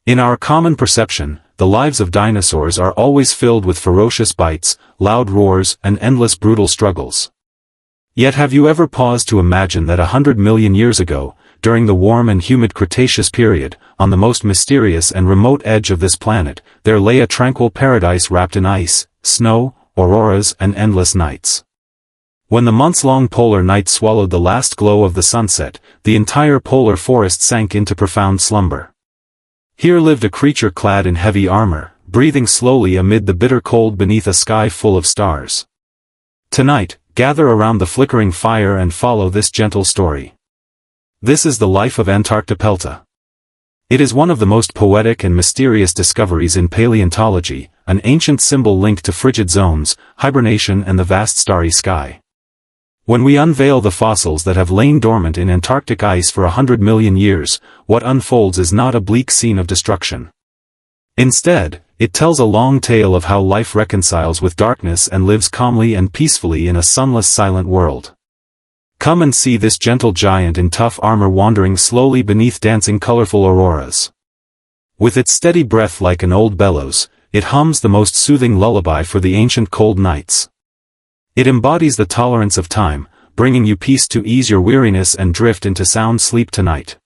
In our common perception, the lives of dinosaurs are always filled with ferocious bites, loud roars, and endless brutal struggles. Yet have you ever paused to imagine that 100 million years ago, during the warm and humid Cretaceous period, on the most mysterious and remote edge of this planet, there lay a tranquil paradise wrapped in ice, snow, auroras, and endless nights. When the months-long polar night swallowed the last glow of the sunset, the entire polar forest sank into profound slumber. Here lived a creature clad in heavy armor, breathing slowly amid the bitter cold beneath a sky full of stars. Tonight, gather around the flickering fire and follow this gentle story. This is the life of Antarctopelta. It is one of the most poetic and mysterious discoveries in paleontology, an ancient symbol linked to frigid zones, hibernation and the vast starry sky. When we unveil the fossils that have lain dormant in Antarctic ice for 100 million years, what unfolds is not a bleak scene of destruction. Instead, it tells a long tale of how life reconciles with darkness and lives calmly and peacefully in a sunless, silent world. Come and see this gentle giant in tough armor wandering slowly beneath dancing colorful auroras. With its steady breath like an old bellows, it hums the most soothing lullaby for the ancient cold nights. It embodies the tolerance of time, bringing you peace to ease your weariness and drift into sound sleep tonight.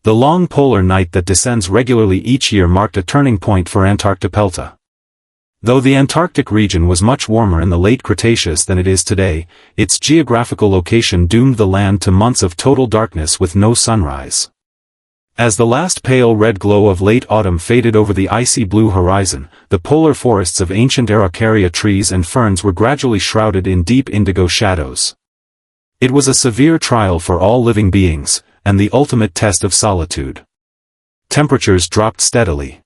The long polar night that descends regularly each year marked a turning point for Antarctopelta. Though the Antarctic region was much warmer in the late Cretaceous than it is today, its geographical location doomed the land to months of total darkness with no sunrise. As the last pale red glow of late autumn faded over the icy blue horizon, the polar forests of ancient Araucaria trees and ferns were gradually shrouded in deep indigo shadows. It was a severe trial for all living beings, and the ultimate test of solitude. Temperatures dropped steadily.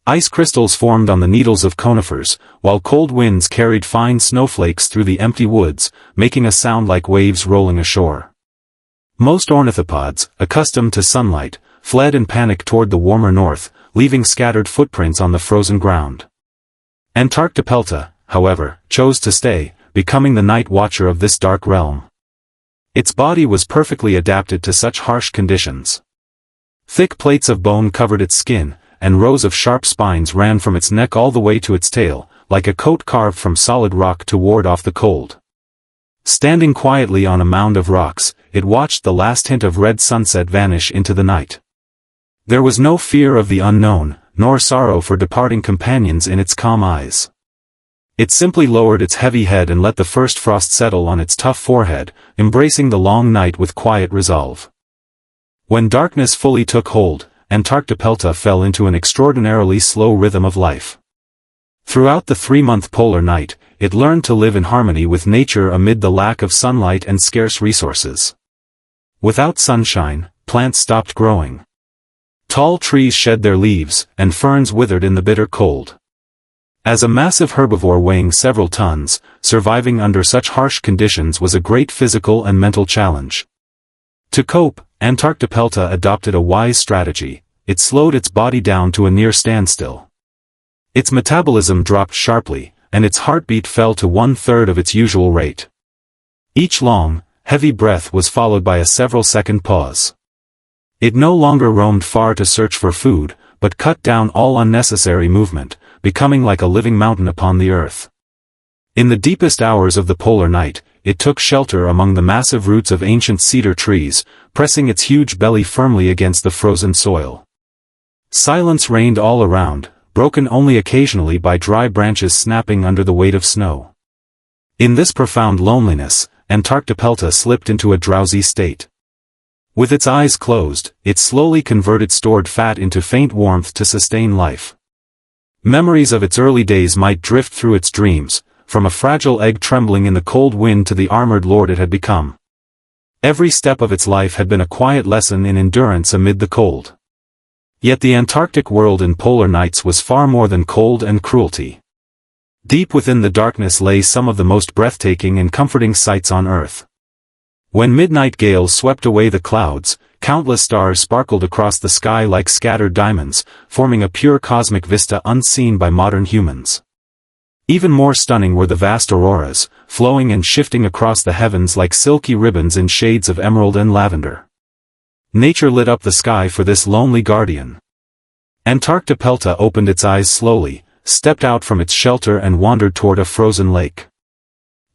Ice crystals formed on the needles of conifers, while cold winds carried fine snowflakes through the empty woods, making a sound like waves rolling ashore. Most ornithopods, accustomed to sunlight, fled in panic toward the warmer north, leaving scattered footprints on the frozen ground. Antarctopelta, however, chose to stay, becoming the night watcher of this dark realm. Its body was perfectly adapted to such harsh conditions. Thick plates of bone covered its skin, and rows of sharp spines ran from its neck all the way to its tail, like a coat carved from solid rock to ward off the cold. Standing quietly on a mound of rocks, it watched the last hint of red sunset vanish into the night. There was no fear of the unknown, nor sorrow for departing companions in its calm eyes. It simply lowered its heavy head and let the first frost settle on its tough forehead, embracing the long night with quiet resolve. When darkness fully took hold, Antarctopelta fell into an extraordinarily slow rhythm of life. Throughout the 3-month polar night, it learned to live in harmony with nature amid the lack of sunlight and scarce resources. Without sunshine, plants stopped growing. Tall trees shed their leaves, and ferns withered in the bitter cold. As a massive herbivore weighing several tons, surviving under such harsh conditions was a great physical and mental challenge. To cope, Antarctopelta adopted a wise strategy. It slowed its body down to a near standstill. Its metabolism dropped sharply, and its heartbeat fell to 1/3 of its usual rate. Each long, heavy breath was followed by a several-second pause. It no longer roamed far to search for food, but cut down all unnecessary movement, becoming like a living mountain upon the earth. In the deepest hours of the polar night, it took shelter among the massive roots of ancient cedar trees, pressing its huge belly firmly against the frozen soil. Silence reigned all around, broken only occasionally by dry branches snapping under the weight of snow. In this profound loneliness, Antarctopelta slipped into a drowsy state. With its eyes closed, it slowly converted stored fat into faint warmth to sustain life. Memories of its early days might drift through its dreams, from a fragile egg trembling in the cold wind to the armored lord it had become. Every step of its life had been a quiet lesson in endurance amid the cold. Yet the Antarctic world in polar nights was far more than cold and cruelty. Deep within the darkness lay some of the most breathtaking and comforting sights on Earth. When midnight gales swept away the clouds, countless stars sparkled across the sky like scattered diamonds, forming a pure cosmic vista unseen by modern humans. Even more stunning were the vast auroras, flowing and shifting across the heavens like silky ribbons in shades of emerald and lavender. Nature lit up the sky for this lonely guardian. Antarctopelta opened its eyes slowly, stepped out from its shelter and wandered toward a frozen lake.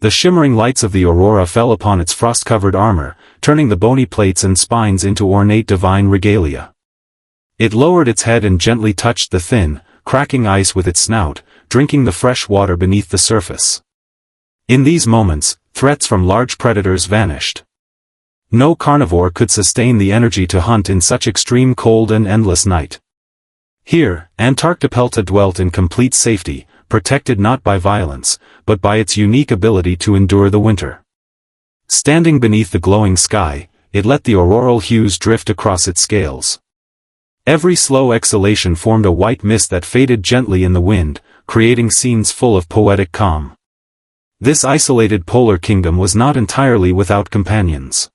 The shimmering lights of the aurora fell upon its frost-covered armor, turning the bony plates and spines into ornate divine regalia. It lowered its head and gently touched the thin, cracking ice with its snout, drinking the fresh water beneath the surface. In these moments, threats from large predators vanished. No carnivore could sustain the energy to hunt in such extreme cold and endless night. Here, Antarctopelta dwelt in complete safety, protected not by violence, but by its unique ability to endure the winter. Standing beneath the glowing sky, it let the auroral hues drift across its scales. Every slow exhalation formed a white mist that faded gently in the wind, creating scenes full of poetic calm. This isolated polar kingdom was not entirely without companions.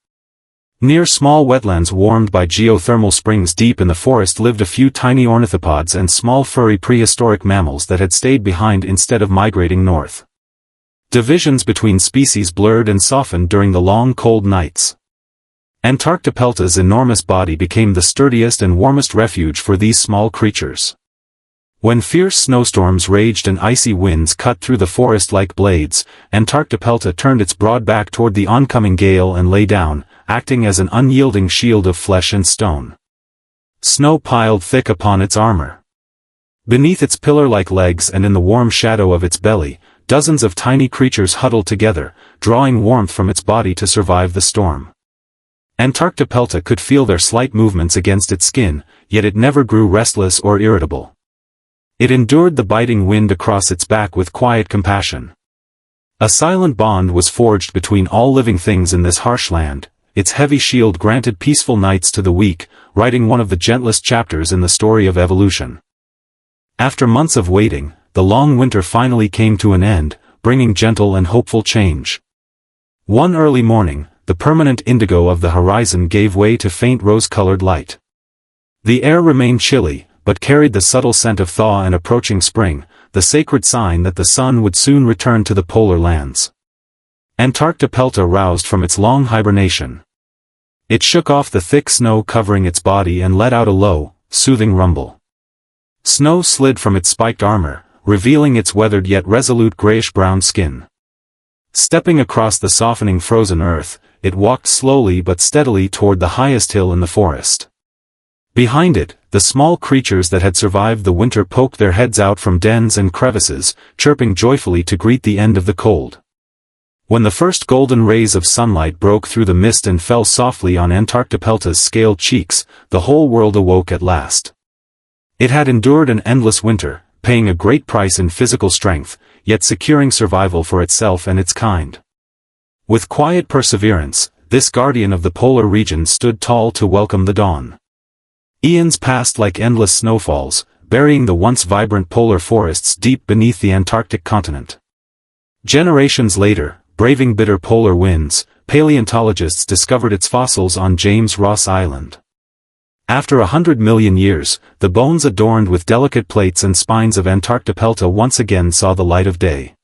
Near small wetlands warmed by geothermal springs deep in the forest lived a few tiny ornithopods and small furry prehistoric mammals that had stayed behind instead of migrating north. Divisions between species blurred and softened during the long cold nights. Antarctopelta's enormous body became the sturdiest and warmest refuge for these small creatures. When fierce snowstorms raged and icy winds cut through the forest like blades, Antarctopelta turned its broad back toward the oncoming gale and lay down, acting as an unyielding shield of flesh and stone. Snow piled thick upon its armor. Beneath its pillar-like legs and in the warm shadow of its belly, dozens of tiny creatures huddled together, drawing warmth from its body to survive the storm. Antarctopelta could feel their slight movements against its skin, yet it never grew restless or irritable. It endured the biting wind across its back with quiet compassion. A silent bond was forged between all living things in this harsh land. Its heavy shield granted peaceful nights to the weak, writing one of the gentlest chapters in the story of evolution. After months of waiting, the long winter finally came to an end, bringing gentle and hopeful change. One early morning, the permanent indigo of the horizon gave way to faint rose-colored light. The air remained chilly, but carried the subtle scent of thaw and approaching spring, the sacred sign that the sun would soon return to the polar lands. Antarctopelta roused from its long hibernation. It shook off the thick snow covering its body and let out a low, soothing rumble. Snow slid from its spiked armor, revealing its weathered yet resolute grayish-brown skin. Stepping across the softening frozen earth, it walked slowly but steadily toward the highest hill in the forest. Behind it, the small creatures that had survived the winter poked their heads out from dens and crevices, chirping joyfully to greet the end of the cold. When the first golden rays of sunlight broke through the mist and fell softly on Antarctopelta's scaled cheeks, the whole world awoke at last. It had endured an endless winter, paying a great price in physical strength, yet securing survival for itself and its kind. With quiet perseverance, this guardian of the polar region stood tall to welcome the dawn. Eons passed like endless snowfalls, burying the once vibrant polar forests deep beneath the Antarctic continent. Generations later, braving bitter polar winds, paleontologists discovered its fossils on James Ross Island. After 100 million years, the bones adorned with delicate plates and spines of Antarctopelta once again saw the light of day.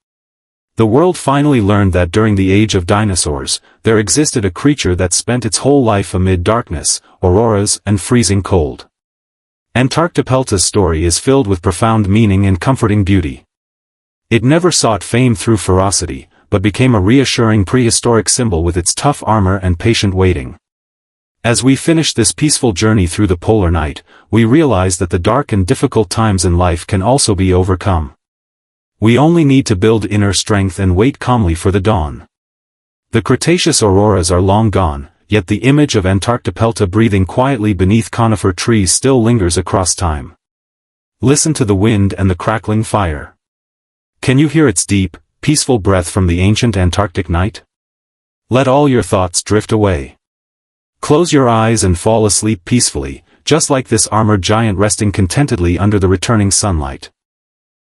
The world finally learned that during the age of dinosaurs, there existed a creature that spent its whole life amid darkness, auroras, and freezing cold. Antarctopelta's story is filled with profound meaning and comforting beauty. It never sought fame through ferocity, but became a reassuring prehistoric symbol with its tough armor and patient waiting. As we finish this peaceful journey through the polar night, we realize that the dark and difficult times in life can also be overcome. We only need to build inner strength and wait calmly for the dawn. The Cretaceous auroras are long gone, yet the image of Antarctopelta breathing quietly beneath conifer trees still lingers across time. Listen to the wind and the crackling fire. Can you hear its deep, peaceful breath from the ancient Antarctic night? Let all your thoughts drift away. Close your eyes and fall asleep peacefully, just like this armored giant resting contentedly under the returning sunlight.